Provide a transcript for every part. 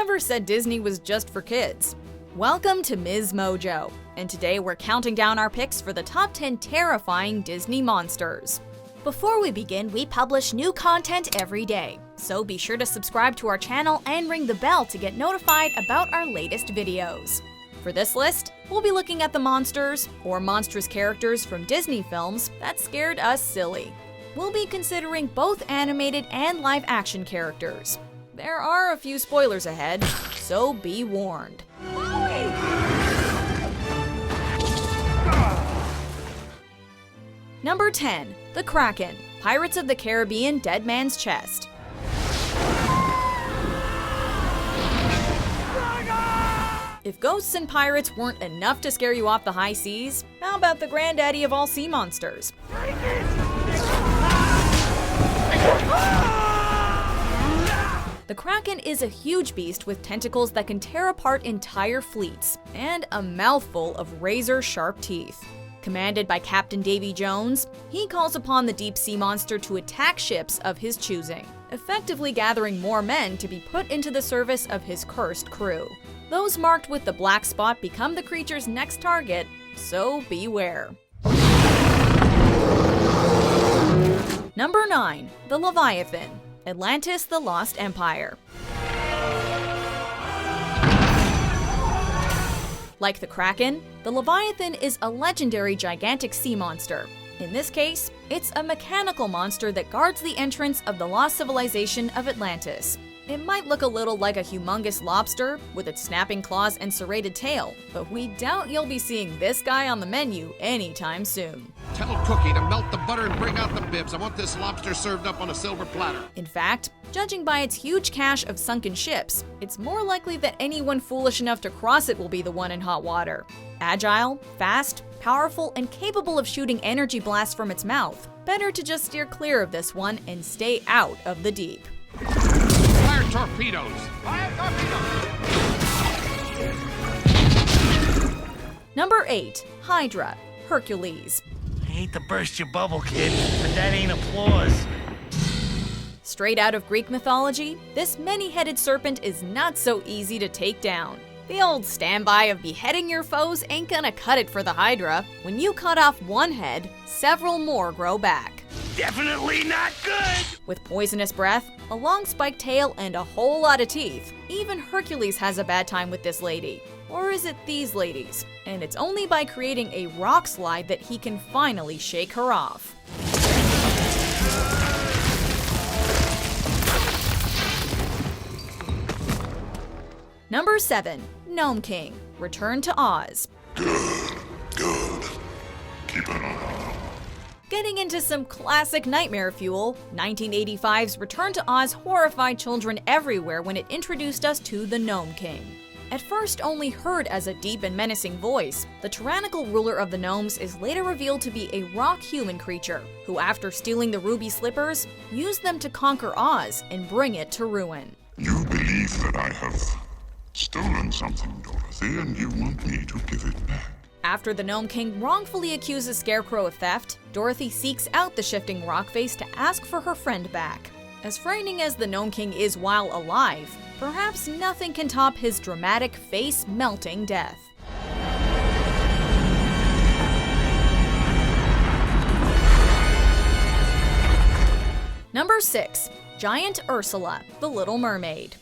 Whoever said Disney was just for kids? Welcome to MsMojo, and today we're counting down our picks for the top 10 terrifying Disney monsters. Before we begin, we publish new content every day, so be sure to subscribe to our channel and ring the bell to get notified about our latest videos. For this list, we'll be looking at the monsters, or monstrous characters from Disney films that scared us silly. We'll be considering both animated and live-action characters. There are a few spoilers ahead, so be warned. Number 10. The Kraken, Pirates of the Caribbean Dead Man's Chest. If ghosts and pirates weren't enough to scare you off the high seas, how about the granddaddy of all sea monsters? The Kraken is a huge beast with tentacles that can tear apart entire fleets, and a mouthful of razor-sharp teeth. Commanded by Captain Davy Jones, he calls upon the deep-sea monster to attack ships of his choosing, effectively gathering more men to be put into the service of his cursed crew. Those marked with the black spot become the creature's next target, so beware. Number 9. The Leviathan, Atlantis: The Lost Empire. Like the Kraken, the Leviathan is a legendary gigantic sea monster. In this case, it's a mechanical monster that guards the entrance of the lost civilization of Atlantis. It might look a little like a humongous lobster with its snapping claws and serrated tail, but we doubt you'll be seeing this guy on the menu anytime soon. Tell Cookie to melt the butter and bring out the bibs. I want this lobster served up on a silver platter. In fact, judging by its huge cache of sunken ships, it's more likely that anyone foolish enough to cross it will be the one in hot water. Agile, fast, powerful, and capable of shooting energy blasts from its mouth. Better to just steer clear of this one and stay out of the deep. Fire torpedoes! Fire torpedoes! Number 8. Hydra, Hercules. I hate to burst your bubble, kid, but that ain't applause. Straight out of Greek mythology, this many-headed serpent is not so easy to take down. The old standby of beheading your foes ain't gonna cut it for the Hydra. When you cut off one head, several more grow back. Definitely not good! With poisonous breath, a long spiked tail, and a whole lot of teeth, even Hercules has a bad time with this lady. Or is it these ladies? And it's only by creating a rock slide that he can finally shake her off. Number 7. Nome King, Return to Oz. Good. Keep an eye on him. Getting into some classic nightmare fuel, 1985's Return to Oz horrified children everywhere when it introduced us to the Nome King. At first only heard as a deep and menacing voice, the tyrannical ruler of the gnomes is later revealed to be a rock human creature, who after stealing the ruby slippers, used them to conquer Oz and bring it to ruin. You believe that I have stolen something, Dorothy, and you want me to give it back. After the Nome King wrongfully accuses Scarecrow of theft, Dorothy seeks out the shifting rock face to ask for her friend back. As frightening as the Nome King is while alive, perhaps nothing can top his dramatic face-melting death. Number 6. Giant Ursula, the Little Mermaid.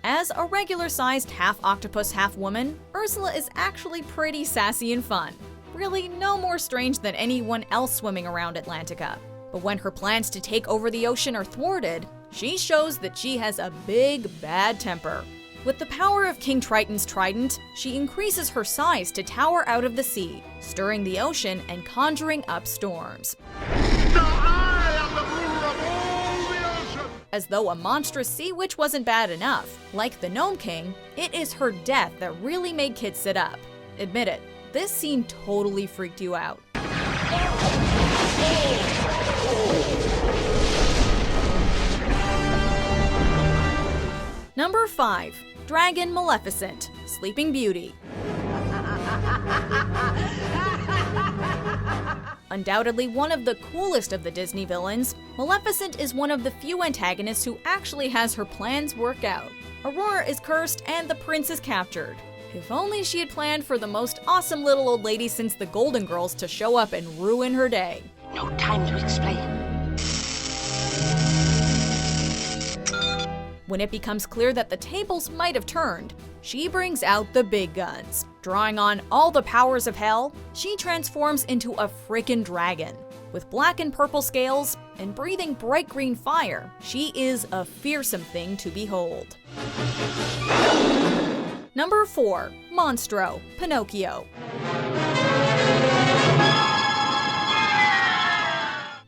As a regular-sized half-octopus, half-woman, Ursula is actually pretty sassy and fun. Really, no more strange than anyone else swimming around Atlantica. But when her plans to take over the ocean are thwarted, she shows that she has a big, bad temper. With the power of King Triton's trident, she increases her size to tower out of the sea, stirring the ocean and conjuring up storms. As though a monstrous sea witch wasn't bad enough, like the Nome King, it is her death that really made kids sit up. Admit it, this scene totally freaked you out. Number 5. Dragon Maleficent, Sleeping Beauty. Undoubtedly one of the coolest of the Disney villains, Maleficent is one of the few antagonists who actually has her plans work out. Aurora is cursed and the prince is captured. If only she had planned for the most awesome little old lady since the Golden Girls to show up and ruin her day. No time to explain. When it becomes clear that the tables might have turned, she brings out the big guns. Drawing on all the powers of hell, she transforms into a frickin' dragon. With black and purple scales and breathing bright green fire, she is a fearsome thing to behold. Number 4. Monstro, Pinocchio.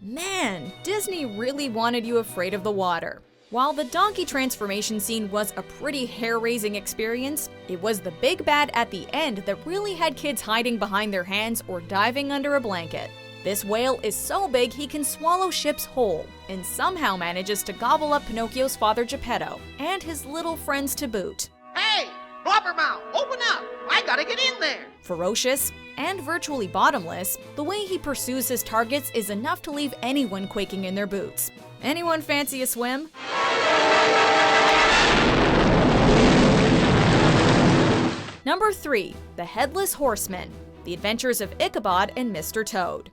Man, Disney really wanted you afraid of the water. While the donkey transformation scene was a pretty hair-raising experience, it was the big bad at the end that really had kids hiding behind their hands or diving under a blanket. This whale is so big he can swallow ships whole, and somehow manages to gobble up Pinocchio's father Geppetto, and his little friends to boot. Hey! Blubbermouth, open up! I gotta get in there! Ferocious and virtually bottomless, the way he pursues his targets is enough to leave anyone quaking in their boots. Anyone fancy a swim? Number 3. The Headless Horseman, The Adventures of Ichabod and Mr. Toad.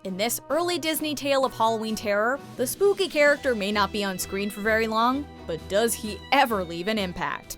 In this early Disney tale of Halloween terror, the spooky character may not be on screen for very long, but does he ever leave an impact?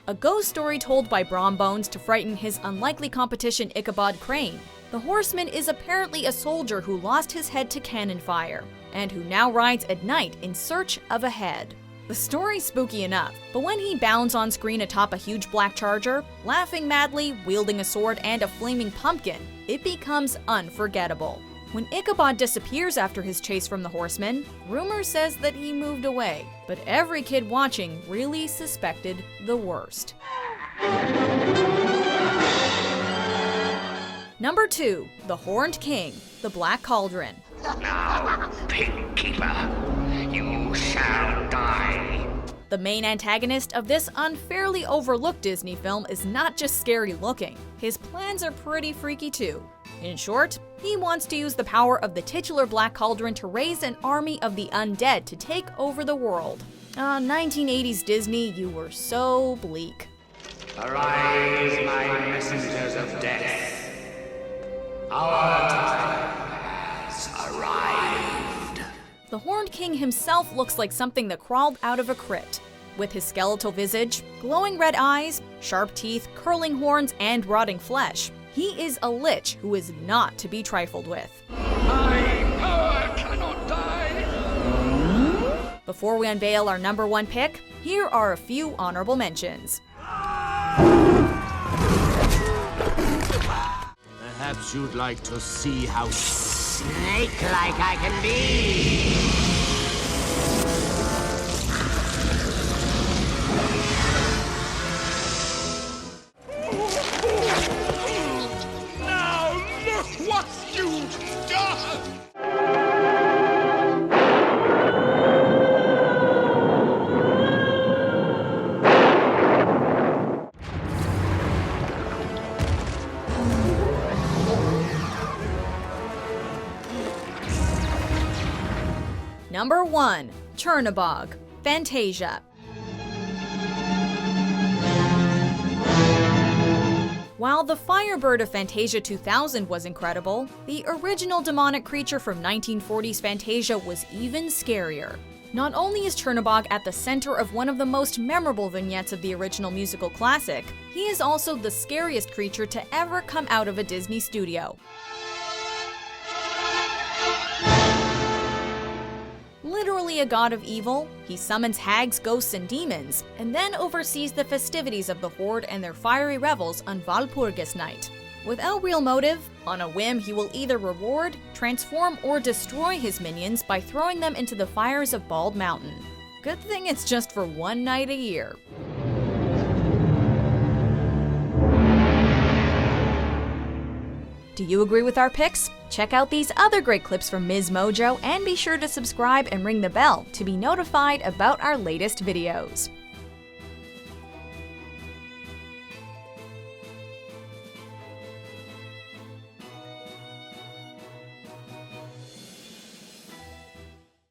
A ghost story told by Brom Bones to frighten his unlikely competition Ichabod Crane, the horseman is apparently a soldier who lost his head to cannon fire, and who now rides at night in search of a head. The story's spooky enough, but when he bounds on screen atop a huge black charger, laughing madly, wielding a sword and a flaming pumpkin, it becomes unforgettable. When Ichabod disappears after his chase from the horseman, rumor says that he moved away, but every kid watching really suspected the worst. Number 2. The Horned King, The Black Cauldron. Now, pig keeper, you shall die. The main antagonist of this unfairly overlooked Disney film is not just scary looking, his plans are pretty freaky too. In short, he wants to use the power of the titular Black Cauldron to raise an army of the undead to take over the world. 1980s Disney, you were so bleak. Arise, my messengers of death. Our time has arrived. The Horned King himself looks like something that crawled out of a crypt. With his skeletal visage, glowing red eyes, sharp teeth, curling horns, and rotting flesh, he is a lich who is not to be trifled with. My power cannot die. Before we unveil our number 1 pick, here are a few honorable mentions. Perhaps you'd like to see how snake-like I can be. Now look what you've done! Number 1. Chernabog, Fantasia. While the Firebird of Fantasia 2000 was incredible, the original demonic creature from 1940s Fantasia was even scarier. Not only is Chernabog at the center of one of the most memorable vignettes of the original musical classic, he is also the scariest creature to ever come out of a Disney studio. Literally a god of evil, he summons hags, ghosts, and demons, and then oversees the festivities of the Horde and their fiery revels on Walpurgis Night. Without real motive, on a whim he will either reward, transform, or destroy his minions by throwing them into the fires of Bald Mountain. Good thing it's just for one night a year. Do you agree with our picks? Check out these other great clips from MsMojo and be sure to subscribe and ring the bell to be notified about our latest videos.